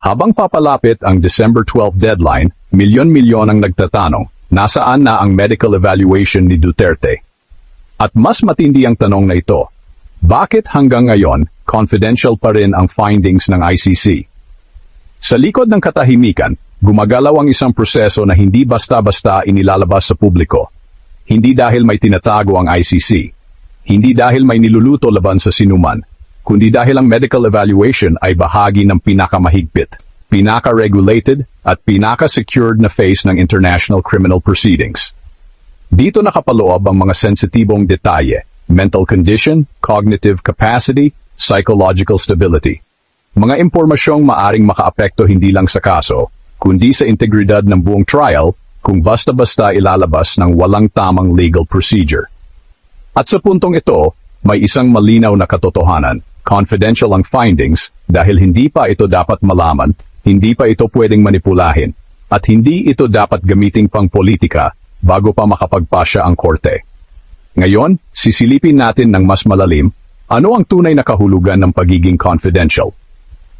Habang papalapit ang December 12 deadline, milyon-milyon ang nagtatanong, nasaan na ang medical evaluation ni Duterte? At mas matindi ang tanong na ito, bakit hanggang ngayon, confidential pa rin ang findings ng ICC? Sa likod ng katahimikan, gumagalaw ang isang proseso na hindi basta-basta inilalabas sa publiko. Hindi dahil may tinatago ang ICC. Hindi dahil may niluluto laban sa sinuman, kundi dahil ang medical evaluation ay bahagi ng pinakamahigpit, pinaka-regulated at pinaka-secured na phase ng international criminal proceedings. Dito nakapaloob ang mga sensitibong detalye, mental condition, cognitive capacity, psychological stability. Mga impormasyong maaring makaapekto hindi lang sa kaso, kundi sa integridad ng buong trial kung basta-basta ilalabas ng walang tamang legal procedure. At sa puntong ito, may isang malinaw na katotohanan. Confidential ang findings dahil hindi pa ito dapat malaman, hindi pa ito pwedeng manipulahin, at hindi ito dapat gamiting pang politika bago pa makapagpasya ang korte. Ngayon, sisilipin natin ng mas malalim, ano ang tunay na kahulugan ng pagiging confidential?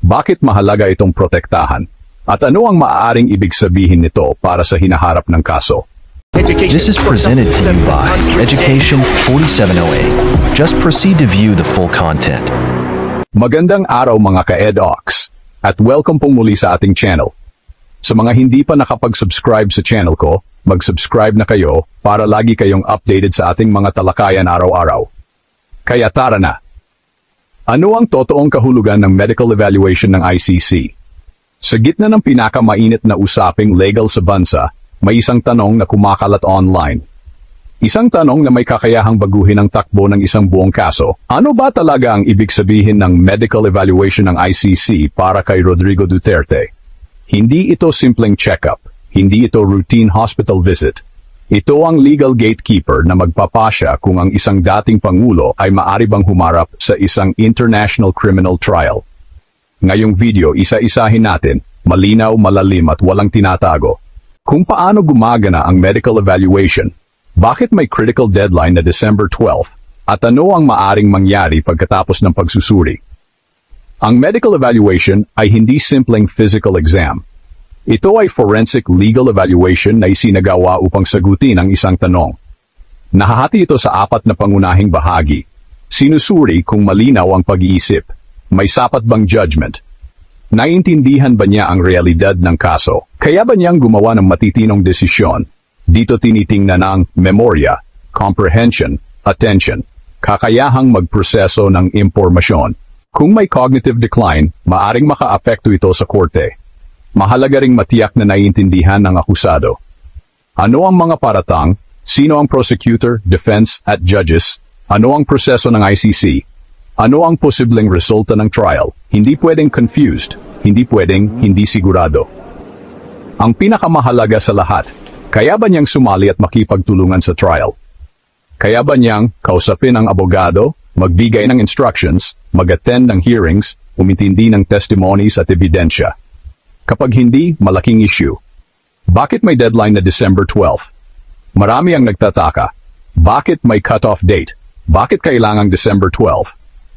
Bakit mahalaga itong protektahan? At ano ang maaaring ibig sabihin nito para sa hinaharap ng kaso? This is presented to you by Education 4708. Just proceed to view the full content. Magandang araw mga ka-EDOX, at welcome pong muli sa ating channel. Sa mga hindi pa nakapag-subscribe sa channel ko, mag-subscribe na kayo para lagi kayong updated sa ating mga talakayan araw-araw. Kaya tara na! Ano ang totoong kahulugan ng medical evaluation ng ICC? Sa gitna ng pinakamainit na usaping legal sa bansa, may isang tanong na kumakalat online. Isang tanong na may kakayahang baguhin ang takbo ng isang buong kaso. Ano ba talaga ang ibig sabihin ng medical evaluation ng ICC para kay Rodrigo Duterte? Hindi ito simpleng check-up. Hindi ito routine hospital visit. Ito ang legal gatekeeper na magpapasya kung ang isang dating pangulo ay maaari bang humarap sa isang international criminal trial. Ngayong video, isa-isahin natin, malinaw, malalim at walang tinatago, kung paano gumagana ang medical evaluation, bakit may critical deadline na December 12, at ano ang maaring mangyari pagkatapos ng pagsusuri. Ang medical evaluation ay hindi simpleng physical exam. Ito ay forensic legal evaluation na isinagawa upang sagutin ang isang tanong. Nahahati ito sa apat na pangunahing bahagi. Sinusuri kung malinaw ang pag-iisip. May sapat bang judgment? Naiintindihan ba niya ang realidad ng kaso? Kaya ba niyang gumawa ng matitinong desisyon? Dito tinitingnan ang memorya, comprehension, attention, kakayahang magproseso ng impormasyon. Kung may cognitive decline, maaring makaapekto ito sa korte. Mahalaga ring matiyak na naiintindihan ng akusado. Ano ang mga paratang? Sino ang prosecutor, defense, at judges? Ano ang proseso ng ICC? Ano ang posibleng resulta ng trial? Hindi pwedeng confused, hindi pwedeng hindi sigurado. Ang pinakamahalaga sa lahat, kaya ba niyang sumali at makipagtulungan sa trial? Kaya ba niyang kausapin ang abogado, magbigay ng instructions, mag-attend ng hearings, umintindi ng testimonies at ebidensya? Kapag hindi, malaking issue. Bakit may deadline na December 12? Marami ang nagtataka. Bakit may cut-off date? Bakit kailangang December 12?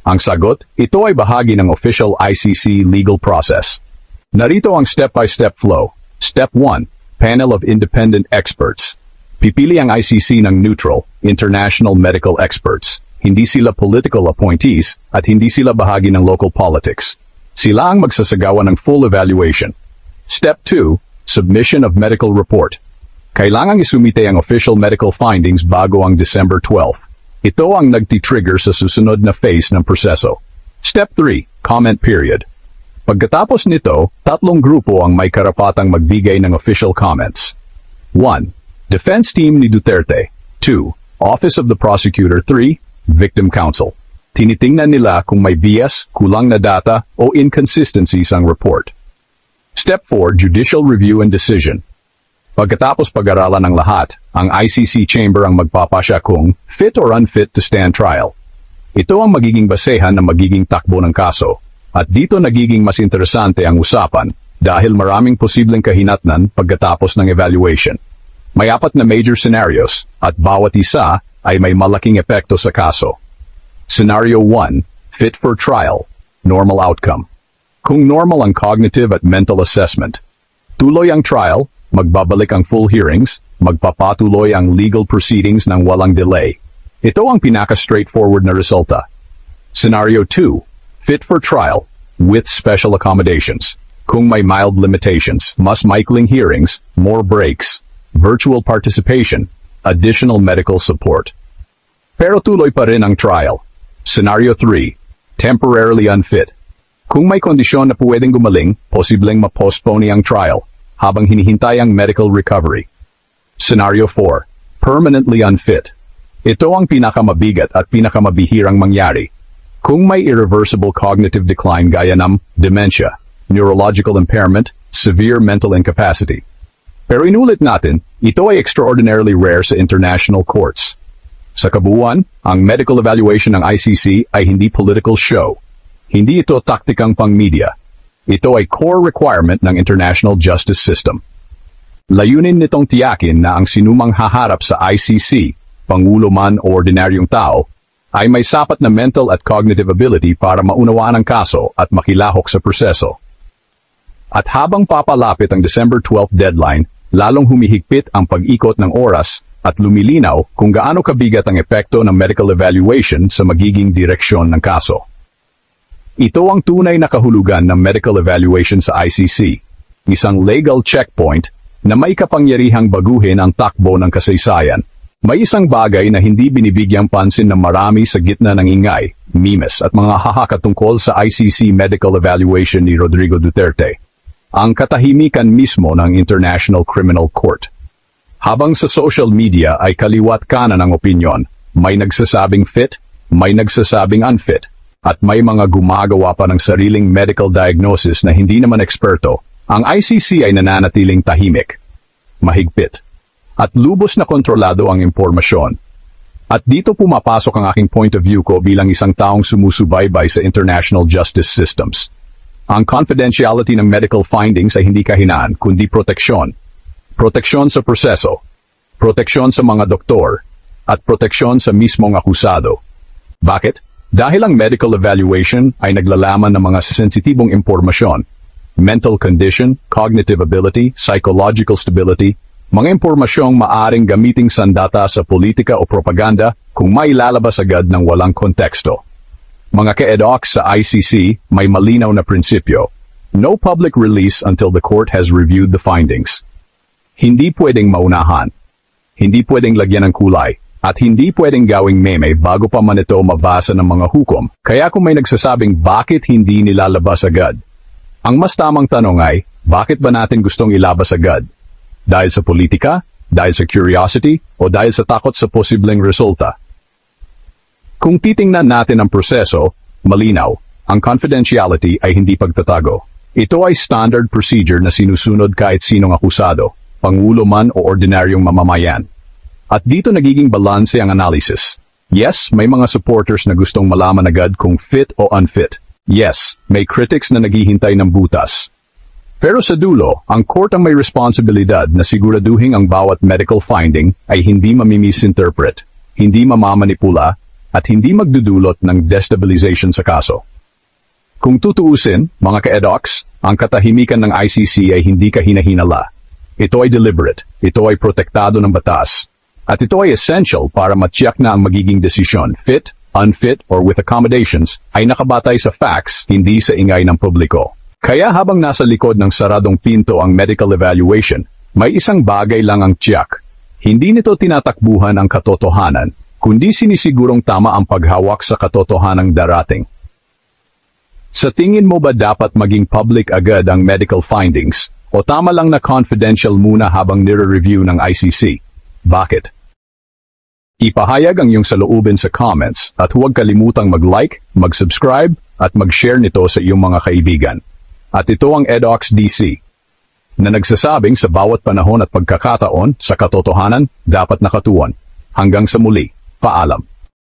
Ang sagot, ito ay bahagi ng official ICC legal process. Narito ang step-by-step flow. Step 1. Panel of Independent Experts. Pipili ang ICC ng neutral, international medical experts. Hindi sila political appointees at hindi sila bahagi ng local politics. Sila ang magsasagawa ng full evaluation. Step 2. Submission of medical report. Kailangang isumite ang official medical findings bago ang December 12. Ito ang nagtitrigger sa susunod na phase ng proseso. Step 3. Comment period. Pagkatapos nito, tatlong grupo ang may karapatang magbigay ng official comments. 1. Defense team ni Duterte. 2. Office of the Prosecutor. 3. Victim Counsel. Tinitingnan nila kung may bias, kulang na data, o inconsistencies ang report. Step 4. Judicial review and decision. Pagkatapos pag-aralan ng lahat, ang ICC chamber ang magpapasya kung fit or unfit to stand trial. Ito ang magiging basehan ng magiging takbo ng kaso. At dito nagiging mas interesante ang usapan dahil maraming posibleng kahinatnan pagkatapos ng evaluation. May 4 na major scenarios at bawat isa ay may malaking epekto sa kaso. Scenario 1, fit for trial, normal outcome. Kung normal ang cognitive at mental assessment, tuloy ang trial, magbabalik ang full hearings, magpapatuloy ang legal proceedings ng walang delay. Ito ang pinaka-straightforward na resulta. Scenario 2, fit for trial, with special accommodations. Kung may mild limitations, mas maikling hearings, more breaks, virtual participation, additional medical support. Pero tuloy pa rin ang trial. Scenario 3, temporarily unfit. Kung may kondisyon na pwedeng gumaling, posibleng ma-postpone ang trial habang hinihintay ang medical recovery. Scenario 4, permanently unfit. Ito ang pinakamabigat at pinakamabihirang mangyari. Kung may irreversible cognitive decline gaya ng dementia, neurological impairment, severe mental incapacity. Pero inulit natin, ito ay extraordinarily rare sa international courts. Sa kabuuan, ang medical evaluation ng ICC ay hindi political show. Hindi ito taktikang pang-media. Ito ay core requirement ng international justice system. Layunin nitong tiyakin na ang sinumang haharap sa ICC, pangulo man o ordinaryong tao, ay may sapat na mental at cognitive ability para maunawaan ang kaso at makilahok sa proseso. At habang papalapit ang December 12 deadline, lalong humihigpit ang pag-ikot ng oras at lumilinaw kung gaano kabigat ang epekto ng medical evaluation sa magiging direksyon ng kaso. Ito ang tunay na kahulugan ng medical evaluation sa ICC, isang legal checkpoint na may kapangyarihang baguhin ang takbo ng kasaysayan. May isang bagay na hindi binibigyang pansin ng marami sa gitna ng ingay, memes at mga hahaka tungkol sa ICC medical evaluation ni Rodrigo Duterte. Ang katahimikan mismo ng International Criminal Court. Habang sa social media ay kaliwat kanan ang opinyon, may nagsasabing fit, may nagsasabing unfit, at may mga gumagawa pa ng sariling medical diagnosis na hindi naman eksperto, ang ICC ay nananatiling tahimik, mahigpit, at lubos na kontrolado ang impormasyon. At dito pumapasok ang aking point of view ko bilang isang taong sumusubaybay sa international justice systems. Ang confidentiality ng medical findings ay hindi kahinaan, kundi proteksyon. Proteksyon sa proseso, proteksyon sa mga doktor, at proteksyon sa mismong akusado. Bakit? Dahil ang medical evaluation ay naglalaman ng mga sensitibong impormasyon, mental condition, cognitive ability, psychological stability, mga impormasyong maaring gamiting sandata sa politika o propaganda kung mailalabas agad ng walang konteksto. Mga ka-EDOC sa ICC, may malinaw na prinsipyo. No public release until the court has reviewed the findings. Hindi pwedeng maunahan. Hindi pwedeng lagyan ng kulay. At hindi pwedeng gawing meme bago pa man ito mabasa ng mga hukom. Kaya kung may nagsasabing bakit hindi nilalabas agad, ang mas tamang tanong ay, bakit ba natin gustong ilabas agad? Dahil sa politika? Dahil sa curiosity? O dahil sa takot sa posibleng resulta? Kung titingnan natin ang proseso, malinaw, ang confidentiality ay hindi pagtatago. Ito ay standard procedure na sinusunod kahit sinong akusado, pangulo man o ordinaryong mamamayan. At dito nagiging balanse ang analysis. Yes, may mga supporters na gustong malaman agad kung fit o unfit. Yes, may critics na naghihintay ng butas. Pero sa dulo, ang court ang may responsibilidad na siguraduhin ang bawat medical finding ay hindi mamimisinterpret, hindi mamamanipula, at hindi magdudulot ng destabilization sa kaso. Kung tutuusin, mga ka-EDOCs, ang katahimikan ng ICC ay hindi kahina-hinala. Ito ay deliberate, ito ay protektado ng batas. At ito ay essential para matiyak na ang magiging desisyon, fit, unfit, or with accommodations, ay nakabatay sa facts, hindi sa ingay ng publiko. Kaya habang nasa likod ng saradong pinto ang medical evaluation, may isang bagay lang ang tiyak. Hindi nito tinatakbuhan ang katotohanan, kundi sinisigurong tama ang paghawak sa katotohanang darating. Sa tingin mo ba dapat maging public agad ang medical findings, o tama lang na confidential muna habang nire-review ng ICC? Bakit? Ipahayag ang iyong saloobin sa comments at huwag kalimutang mag-like, mag-subscribe at mag-share nito sa iyong mga kaibigan. At ito ang EDOCS DC na nagsasabing sa bawat panahon at pagkakataon sa katotohanan dapat nakatuon. Hanggang sa muli, paalam.